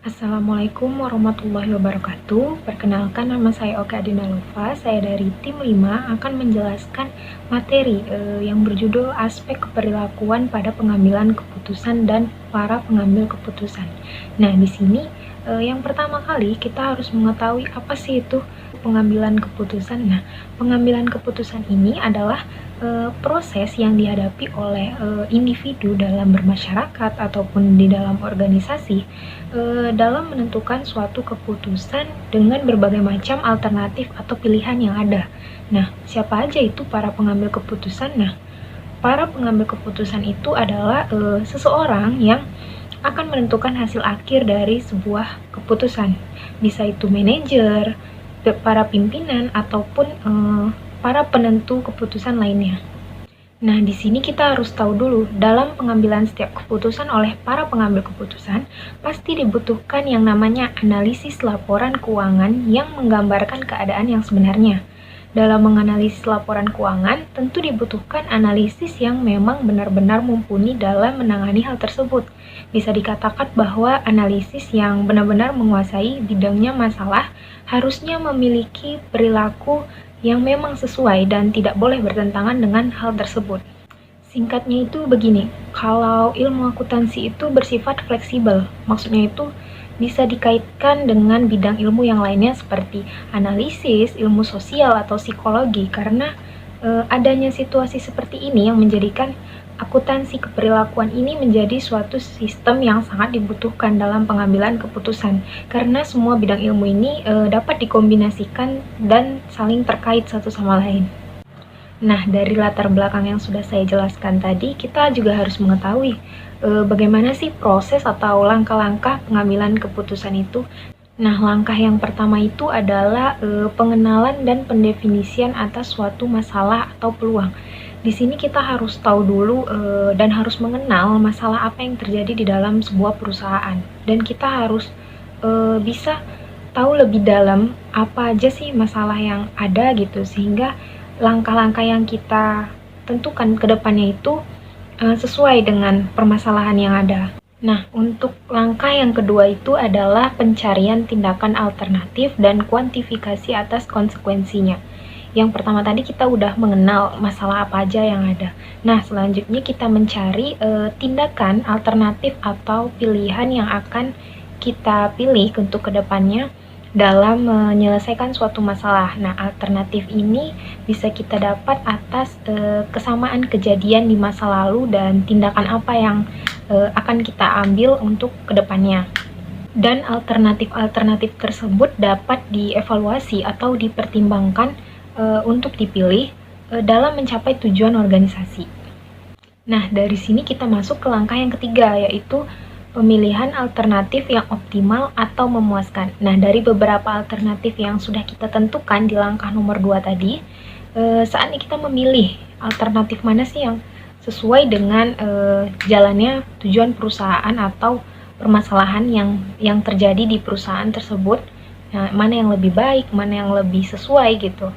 Assalamualaikum warahmatullahi wabarakatuh. Perkenalkan, nama saya Oka Adinalova. Saya dari tim 5 akan menjelaskan materi yang berjudul aspek keperilakuan pada pengambilan keputusan dan para pengambil keputusan. Nah, di sini yang pertama kali kita harus mengetahui apa sih itu pengambilan keputusan. Nah, pengambilan keputusan ini adalah proses yang dihadapi oleh individu dalam bermasyarakat ataupun di dalam organisasi dalam menentukan suatu keputusan dengan berbagai macam alternatif atau pilihan yang ada. Nah, siapa aja itu para pengambil keputusan? Nah, para pengambil keputusan itu adalah seseorang yang akan menentukan hasil akhir dari sebuah keputusan. Bisa itu manajer, para pimpinan, ataupun para penentu keputusan lainnya. Nah, di sini kita harus tahu dulu, dalam pengambilan setiap keputusan oleh para pengambil keputusan, pasti dibutuhkan yang namanya analisis laporan keuangan yang menggambarkan keadaan yang sebenarnya. Dalam menganalisis laporan keuangan, tentu dibutuhkan analisis yang memang benar-benar mumpuni dalam menangani hal tersebut. Bisa dikatakan bahwa analisis yang benar-benar menguasai bidangnya masalah harusnya memiliki perilaku yang memang sesuai dan tidak boleh bertentangan dengan hal tersebut. Singkatnya itu begini, kalau ilmu akuntansi itu bersifat fleksibel, maksudnya itu bisa dikaitkan dengan bidang ilmu yang lainnya seperti analisis, ilmu sosial, atau psikologi, karena adanya situasi seperti ini yang menjadikan akuntansi keperilakuan ini menjadi suatu sistem yang sangat dibutuhkan dalam pengambilan keputusan, karena semua bidang ilmu ini dapat dikombinasikan dan saling terkait satu sama lain. Nah, dari latar belakang yang sudah saya jelaskan tadi, kita juga harus mengetahui bagaimana sih proses atau langkah-langkah pengambilan keputusan itu. Nah, langkah yang pertama itu adalah pengenalan dan pendefinisian atas suatu masalah atau peluang. Di sini kita harus tahu dulu dan harus mengenal masalah apa yang terjadi di dalam sebuah perusahaan. Dan kita harus bisa tahu lebih dalam apa aja sih masalah yang ada gitu, sehingga langkah-langkah yang kita tentukan ke depannya itu sesuai dengan permasalahan yang ada. Nah, untuk langkah yang kedua itu adalah pencarian tindakan alternatif dan kuantifikasi atas konsekuensinya. Yang pertama tadi kita udah mengenal masalah apa aja yang ada. Nah, selanjutnya kita mencari tindakan alternatif atau pilihan yang akan kita pilih untuk kedepannya dalam menyelesaikan suatu masalah. Nah, alternatif ini bisa kita dapat atas kesamaan kejadian di masa lalu dan tindakan apa yang akan kita ambil untuk kedepannya. Dan alternatif-alternatif tersebut dapat dievaluasi atau dipertimbangkan untuk dipilih dalam mencapai tujuan organisasi. Nah, dari sini kita masuk ke langkah yang ketiga, yaitu pemilihan alternatif yang optimal atau memuaskan. Nah, dari beberapa alternatif yang sudah kita tentukan di langkah nomor 2 tadi, saatnya kita memilih alternatif mana sih yang sesuai dengan jalannya tujuan perusahaan atau permasalahan yang terjadi di perusahaan tersebut. Nah, mana yang lebih baik, mana yang lebih sesuai gitu.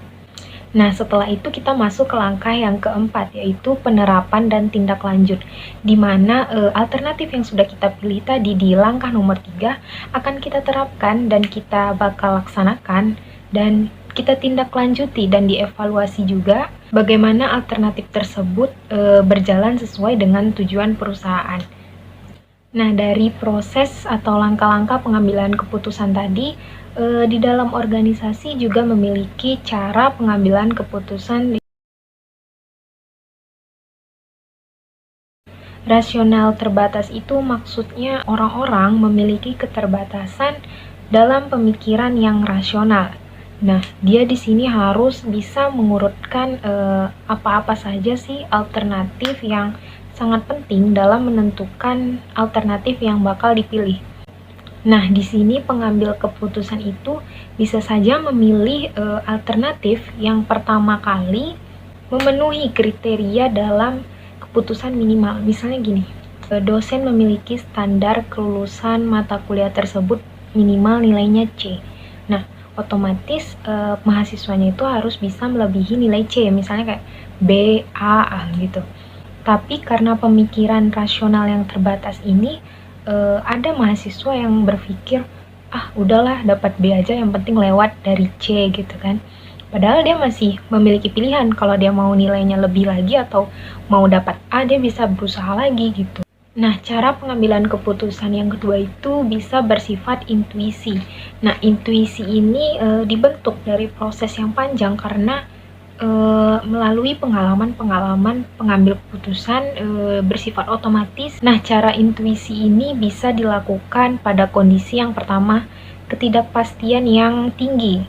Nah, setelah itu kita masuk ke langkah yang keempat, yaitu penerapan dan tindak lanjut, di mana alternatif yang sudah kita pilih tadi di langkah nomor 3 akan kita terapkan dan kita bakal laksanakan, dan kita tindak lanjuti dan dievaluasi juga bagaimana alternatif tersebut berjalan sesuai dengan tujuan perusahaan. Nah, dari proses atau langkah-langkah pengambilan keputusan tadi, di dalam organisasi juga memiliki cara pengambilan keputusan rasional terbatas. Itu maksudnya orang-orang memiliki keterbatasan dalam pemikiran yang rasional. Nah, dia di sini harus bisa mengurutkan apa-apa saja sih alternatif yang sangat penting dalam menentukan alternatif yang bakal dipilih. Nah, di sini pengambil keputusan itu bisa saja memilih alternatif yang pertama kali memenuhi kriteria dalam keputusan minimal. Misalnya gini, dosen memiliki standar kelulusan mata kuliah tersebut minimal nilainya C. Nah, otomatis mahasiswanya itu harus bisa melebihi nilai C, misalnya kayak B, A gitu. Tapi karena pemikiran rasional yang terbatas ini, ada mahasiswa yang berpikir, ah udahlah dapat B aja yang penting lewat dari C gitu kan. Padahal dia masih memiliki pilihan kalau dia mau nilainya lebih lagi atau mau dapat A, dia bisa berusaha lagi gitu. Nah, cara pengambilan keputusan yang kedua itu bisa bersifat intuisi. Nah, intuisi ini dibentuk dari proses yang panjang karena melalui pengalaman-pengalaman pengambil keputusan bersifat otomatis. Nah, cara intuisi ini bisa dilakukan pada kondisi yang pertama, ketidakpastian yang tinggi.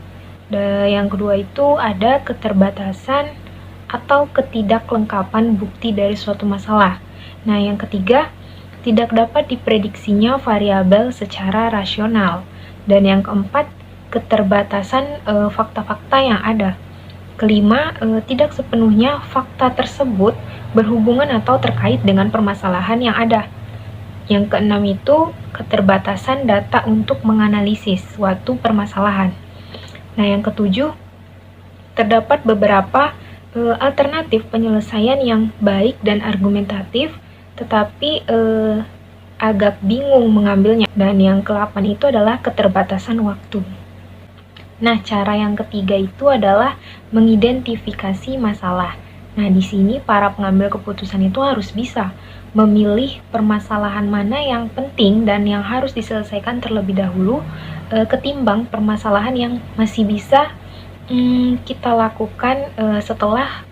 Yang kedua itu ada keterbatasan atau ketidaklengkapan bukti dari suatu masalah. Nah, yang ketiga, tidak dapat diprediksinya variabel secara rasional. Dan yang keempat, keterbatasan fakta-fakta yang ada. Kelima, tidak sepenuhnya fakta tersebut berhubungan atau terkait dengan permasalahan yang ada. Yang keenam itu, keterbatasan data untuk menganalisis suatu permasalahan. Nah, yang ketujuh, terdapat beberapa alternatif penyelesaian yang baik dan argumentatif, tetapi agak bingung mengambilnya. Dan yang ke-8 itu adalah keterbatasan waktu. Nah, cara yang ketiga itu adalah mengidentifikasi masalah. Nah, di sini para pengambil keputusan itu harus bisa memilih permasalahan mana yang penting dan yang harus diselesaikan terlebih dahulu ketimbang permasalahan yang masih bisa kita lakukan setelah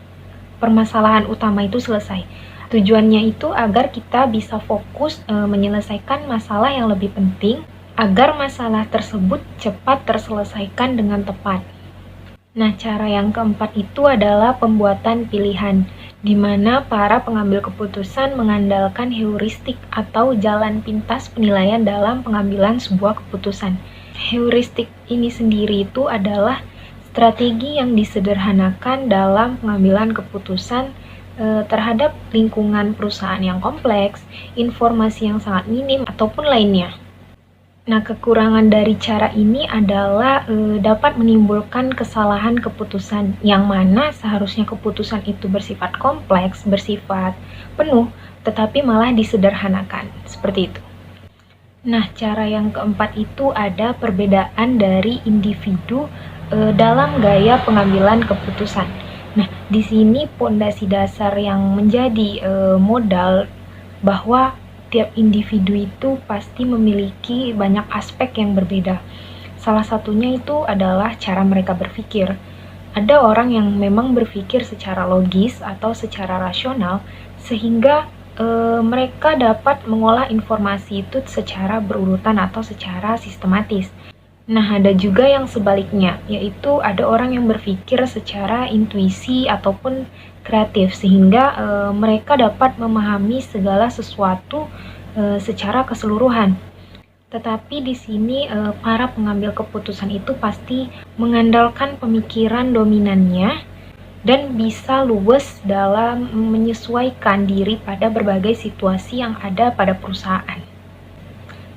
permasalahan utama itu selesai. Tujuannya itu agar kita bisa fokus menyelesaikan masalah yang lebih penting, agar masalah tersebut cepat terselesaikan dengan tepat. Nah, cara yang keempat itu adalah pembuatan pilihan, di mana para pengambil keputusan mengandalkan heuristik atau jalan pintas penilaian dalam pengambilan sebuah keputusan. Heuristik ini sendiri itu adalah strategi yang disederhanakan dalam pengambilan keputusan terhadap lingkungan perusahaan yang kompleks, informasi yang sangat minim, ataupun lainnya. Nah, kekurangan dari cara ini adalah dapat menimbulkan kesalahan keputusan, yang mana seharusnya keputusan itu bersifat kompleks, bersifat penuh, tetapi malah disederhanakan, seperti itu. Nah, cara yang keempat itu ada perbedaan dari individu dalam gaya pengambilan keputusan. Nah, di sini pondasi dasar yang menjadi modal bahwa tiap individu itu pasti memiliki banyak aspek yang berbeda. Salah satunya itu adalah cara mereka berpikir. Ada orang yang memang berpikir secara logis atau secara rasional, sehingga mereka dapat mengolah informasi itu secara berurutan atau secara sistematis. Nah, ada juga yang sebaliknya, yaitu ada orang yang berpikir secara intuisi ataupun kreatif, sehingga mereka dapat memahami segala sesuatu secara keseluruhan. Tetapi di sini para pengambil keputusan itu pasti mengandalkan pemikiran dominannya dan bisa luwes dalam menyesuaikan diri pada berbagai situasi yang ada pada perusahaan.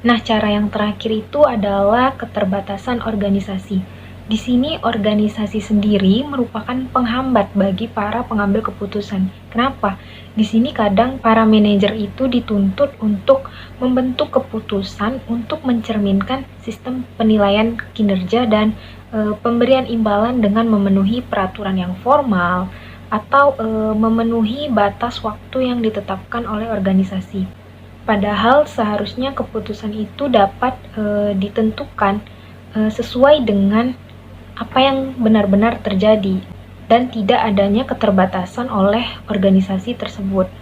Nah, cara yang terakhir itu adalah keterbatasan organisasi. Di sini organisasi sendiri merupakan penghambat bagi para pengambil keputusan. Kenapa? Di sini kadang para manajer itu dituntut untuk membentuk keputusan untuk mencerminkan sistem penilaian kinerja dan pemberian imbalan dengan memenuhi peraturan yang formal atau memenuhi batas waktu yang ditetapkan oleh organisasi. Padahal seharusnya keputusan itu dapat ditentukan sesuai dengan apa yang benar-benar terjadi dan tidak adanya keterbatasan oleh organisasi tersebut.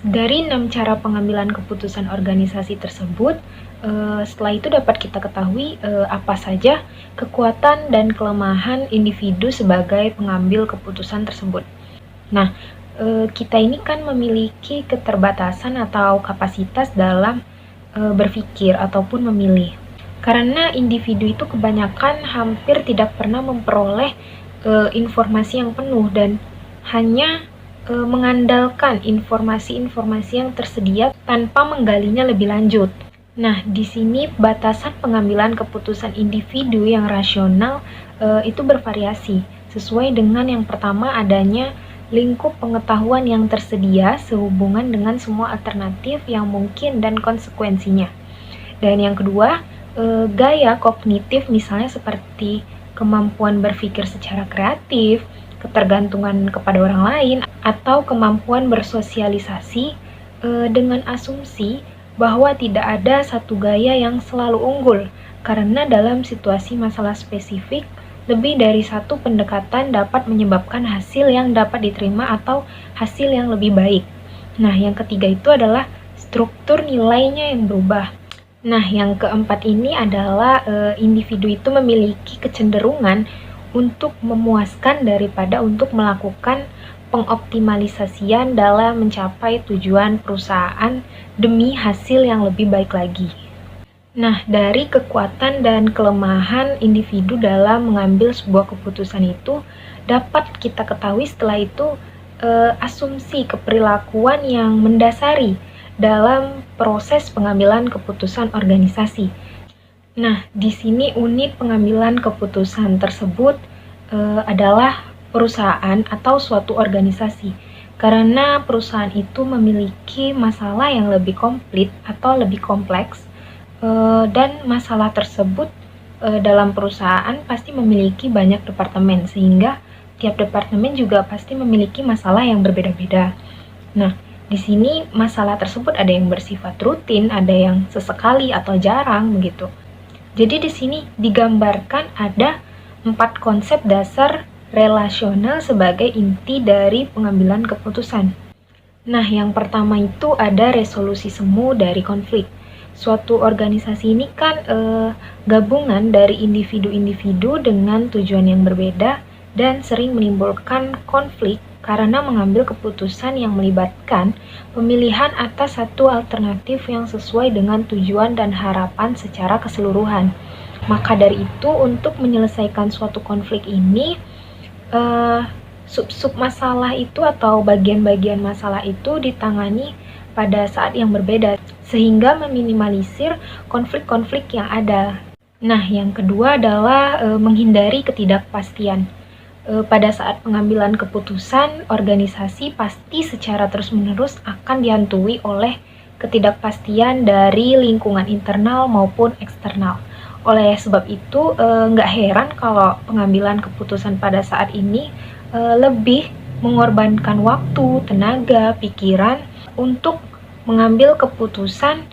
Dari 6 cara pengambilan keputusan organisasi tersebut, setelah itu dapat kita ketahui apa saja kekuatan dan kelemahan individu sebagai pengambil keputusan tersebut. Nah, kita ini kan memiliki keterbatasan atau kapasitas dalam berpikir ataupun memilih. Karena individu itu kebanyakan hampir tidak pernah memperoleh informasi yang penuh dan hanya mengandalkan informasi-informasi yang tersedia tanpa menggalinya lebih lanjut. Nah, di sini batasan pengambilan keputusan individu yang rasional itu bervariasi, sesuai dengan yang pertama adanya lingkup pengetahuan yang tersedia sehubungan dengan semua alternatif yang mungkin dan konsekuensinya. Dan yang kedua, gaya kognitif misalnya seperti kemampuan berpikir secara kreatif, ketergantungan kepada orang lain, atau kemampuan bersosialisasi dengan asumsi bahwa tidak ada satu gaya yang selalu unggul, karena dalam situasi masalah spesifik, lebih dari satu pendekatan dapat menyebabkan hasil yang dapat diterima atau hasil yang lebih baik. Nah, yang ketiga itu adalah struktur nilainya yang berubah. Nah, yang keempat ini adalah individu itu memiliki kecenderungan untuk memuaskan daripada untuk melakukan pengoptimalisasian dalam mencapai tujuan perusahaan demi hasil yang lebih baik lagi. Nah, dari kekuatan dan kelemahan individu dalam mengambil sebuah keputusan itu dapat kita ketahui setelah itu asumsi keperilakuan yang mendasari dalam proses pengambilan keputusan organisasi. Nah, di sini unit pengambilan keputusan tersebut adalah perusahaan atau suatu organisasi. Karena perusahaan itu memiliki masalah yang lebih komplit atau lebih kompleks, dan masalah tersebut dalam perusahaan pasti memiliki banyak departemen, sehingga tiap departemen juga pasti memiliki masalah yang berbeda-beda. Nah, di sini masalah tersebut ada yang bersifat rutin, ada yang sesekali atau jarang begitu. Jadi di sini digambarkan ada 4 konsep dasar relasional sebagai inti dari pengambilan keputusan. Nah, yang pertama itu ada resolusi semu dari konflik. Suatu organisasi ini kan gabungan dari individu-individu dengan tujuan yang berbeda dan sering menimbulkan konflik karena mengambil keputusan yang melibatkan pemilihan atas satu alternatif yang sesuai dengan tujuan dan harapan secara keseluruhan. Maka dari itu, untuk menyelesaikan suatu konflik ini, sub-sub masalah itu atau bagian-bagian masalah itu ditangani pada saat yang berbeda, sehingga meminimalisir konflik-konflik yang ada. Nah, yang kedua adalah menghindari ketidakpastian. Pada saat pengambilan keputusan, organisasi pasti secara terus-menerus akan dihantui oleh ketidakpastian dari lingkungan internal maupun eksternal. Oleh sebab itu, nggak heran kalau pengambilan keputusan pada saat ini lebih mengorbankan waktu, tenaga, pikiran untuk mengambil keputusan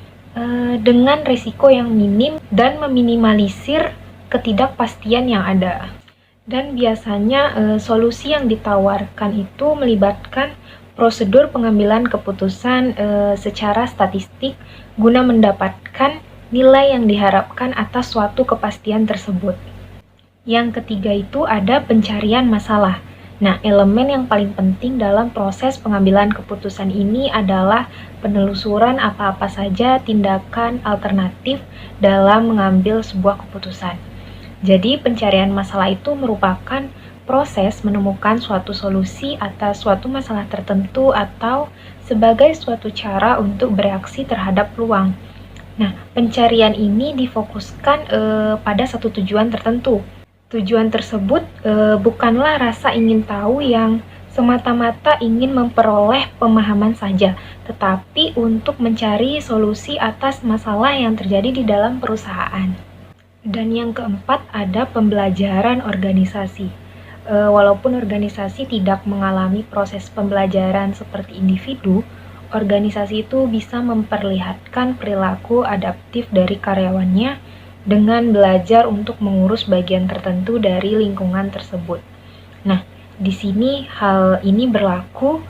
dengan risiko yang minim dan meminimalisir ketidakpastian yang ada. Dan biasanya solusi yang ditawarkan itu melibatkan prosedur pengambilan keputusan secara statistik guna mendapatkan nilai yang diharapkan atas suatu kepastian tersebut. Yang ketiga itu ada pencarian masalah. Nah, elemen yang paling penting dalam proses pengambilan keputusan ini adalah penelusuran apa-apa saja tindakan alternatif dalam mengambil sebuah keputusan. Jadi, pencarian masalah itu merupakan proses menemukan suatu solusi atas suatu masalah tertentu atau sebagai suatu cara untuk bereaksi terhadap peluang. Nah, pencarian ini difokuskan pada satu tujuan tertentu. Tujuan tersebut bukanlah rasa ingin tahu yang semata-mata ingin memperoleh pemahaman saja, tetapi untuk mencari solusi atas masalah yang terjadi di dalam perusahaan. Dan yang keempat ada pembelajaran organisasi. Walaupun organisasi tidak mengalami proses pembelajaran seperti individu, organisasi itu bisa memperlihatkan perilaku adaptif dari karyawannya dengan belajar untuk mengurus bagian tertentu dari lingkungan tersebut. Nah, di sini hal ini berlaku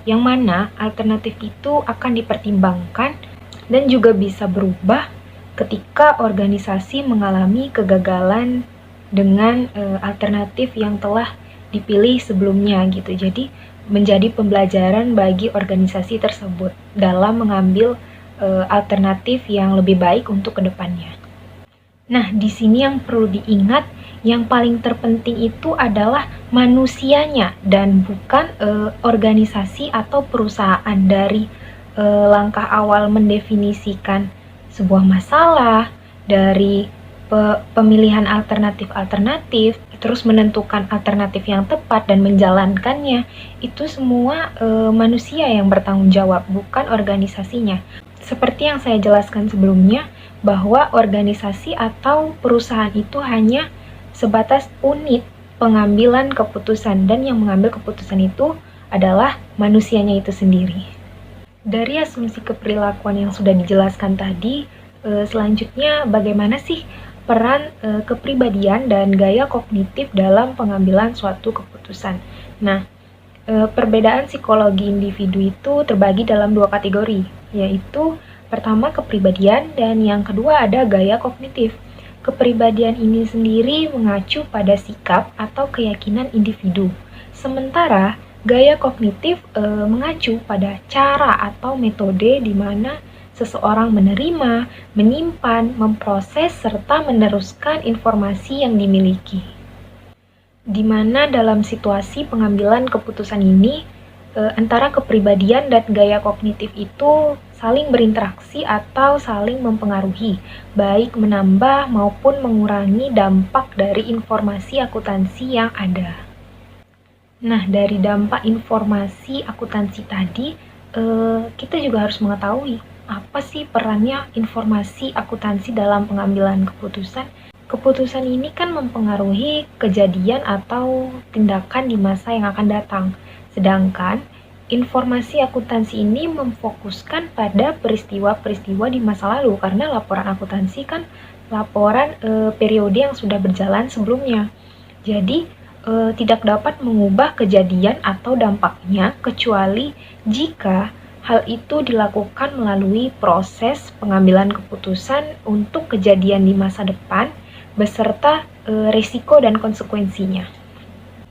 yang mana alternatif itu akan dipertimbangkan dan juga bisa berubah ketika organisasi mengalami kegagalan dengan alternatif yang telah dipilih sebelumnya gitu. Jadi menjadi pembelajaran bagi organisasi tersebut dalam mengambil alternatif yang lebih baik untuk kedepannya. Nah, di sini yang perlu diingat, yang paling terpenting itu adalah manusianya dan bukan organisasi atau perusahaan. Dari langkah awal mendefinisikan sebuah masalah, dari pemilihan alternatif-alternatif, terus menentukan alternatif yang tepat dan menjalankannya, itu semua manusia yang bertanggung jawab, bukan organisasinya. Seperti yang saya jelaskan sebelumnya, bahwa organisasi atau perusahaan itu hanya sebatas unit pengambilan keputusan, dan yang mengambil keputusan itu adalah manusianya itu sendiri. Dari asumsi keperilakuan yang sudah dijelaskan tadi, selanjutnya bagaimana sih peran kepribadian dan gaya kognitif dalam pengambilan suatu keputusan? Nah, perbedaan psikologi individu itu terbagi dalam dua kategori, yaitu pertama kepribadian dan yang kedua ada gaya kognitif. Kepribadian ini sendiri mengacu pada sikap atau keyakinan individu, sementara gaya kognitif mengacu pada cara atau metode di mana seseorang menerima, menyimpan, memproses, serta meneruskan informasi yang dimiliki. Di mana dalam situasi pengambilan keputusan ini, antara kepribadian dan gaya kognitif itu saling berinteraksi atau saling mempengaruhi, baik menambah maupun mengurangi dampak dari informasi akuntansi yang ada. Nah, dari dampak informasi akuntansi tadi, kita juga harus mengetahui apa sih perannya informasi akuntansi dalam pengambilan keputusan. Keputusan ini kan mempengaruhi kejadian atau tindakan di masa yang akan datang. Sedangkan informasi akuntansi ini memfokuskan pada peristiwa-peristiwa di masa lalu, karena laporan akuntansi kan laporan periode yang sudah berjalan sebelumnya. Jadi, tidak dapat mengubah kejadian atau dampaknya kecuali jika hal itu dilakukan melalui proses pengambilan keputusan untuk kejadian di masa depan beserta risiko dan konsekuensinya.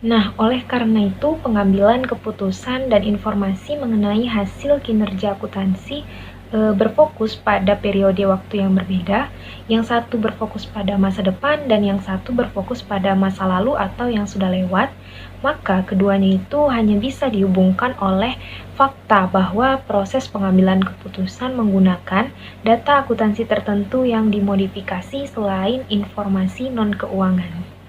Nah, oleh karena itu pengambilan keputusan dan informasi mengenai hasil kinerja akuntansi berfokus pada periode waktu yang berbeda, yang satu berfokus pada masa depan dan yang satu berfokus pada masa lalu atau yang sudah lewat, maka keduanya itu hanya bisa dihubungkan oleh fakta bahwa proses pengambilan keputusan menggunakan data akuntansi tertentu yang dimodifikasi selain informasi non-keuangan.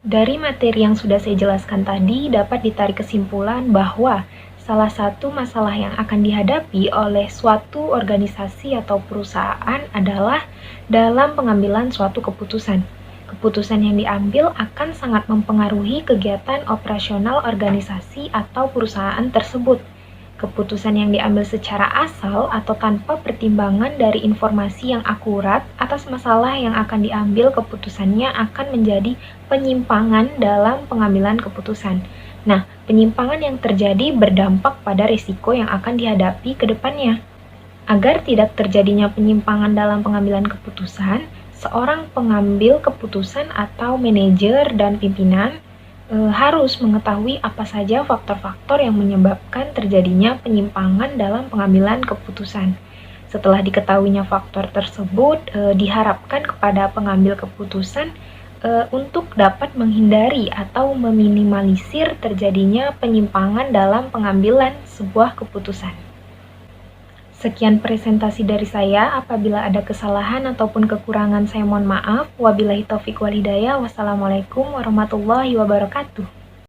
Dari materi yang sudah saya jelaskan tadi, dapat ditarik kesimpulan bahwa salah satu masalah yang akan dihadapi oleh suatu organisasi atau perusahaan adalah dalam pengambilan suatu keputusan. Keputusan yang diambil akan sangat mempengaruhi kegiatan operasional organisasi atau perusahaan tersebut. Keputusan yang diambil secara asal atau tanpa pertimbangan dari informasi yang akurat atas masalah yang akan diambil keputusannya akan menjadi penyimpangan dalam pengambilan keputusan. Nah, penyimpangan yang terjadi berdampak pada risiko yang akan dihadapi ke depannya. Agar tidak terjadinya penyimpangan dalam pengambilan keputusan, seorang pengambil keputusan atau manajer dan pimpinan harus mengetahui apa saja faktor-faktor yang menyebabkan terjadinya penyimpangan dalam pengambilan keputusan. Setelah diketahuinya faktor tersebut, diharapkan kepada pengambil keputusan untuk dapat menghindari atau meminimalisir terjadinya penyimpangan dalam pengambilan sebuah keputusan. Sekian presentasi dari saya. Apabila ada kesalahan ataupun kekurangan, saya mohon maaf. Wabillahi taufiq wal hidayah. Wassalamualaikum warahmatullahi wabarakatuh.